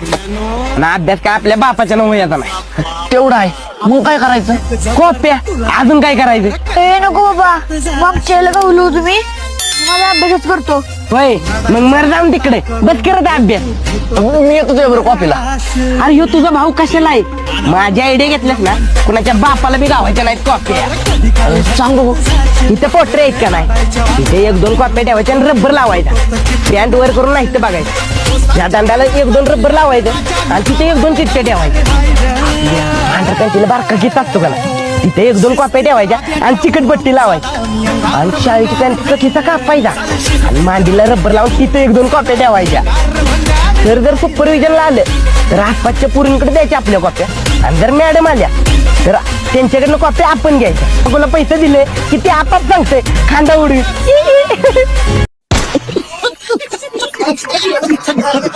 ना अभ्यास काय आपल्या बापाच्या नाव येता नाही. तेवढं आहे. मग काय करायचं? कॉप्या अजून काय करायचं? ए नको बाबा, मागच्या वेळेला गावलो तुम्ही, मला अभ्यासच करतो. होय मग मर जाऊन तिकडे बस करत अभ्यास. मी येतो तुझ्या बरोबर कॉपीला. अरे ह्यो तुझा भाऊ कशाला आहे? माझ्या आयडिया घेतल्यास ना कुणाच्या बापाला बी गावायच्या नाहीत कॉप्या. सांग बघू. इथं पोटरे आहेत का नाही, इथे एक दोन कॉप्या ठेवायच्या आणि रब्बर लावायचा. पॅन्ट वर करून नाही तर बघायचं. या दंडाला एक दोन रब्बर लावायचं आणि तिथे एक दोन चिठ्ठ्या ठेवायच्या. अंडर पॅन्टीला बारका घेत असतो का नाही, तिथे एक दोन कॉप्या ठेवायच्या आणि चिकटपट्टी लावायची. आणि शाळेची पॅन्टचा खिसा कापायचा आणि मांडीला रब्बर लावून तिथे एक दोन कॉप्या ठेवायच्या. तर जर सुपरविजनला आलं तर आसपासच्या पोरींकडे द्यायच्या आपल्या कॉप्या. आणि जर मॅडम आल्या तर त्यांच्याकडनं कॉप्या आपण घ्यायच्या. तुला पैसे दिले की ते आपाप सांगते खांदा उडवी.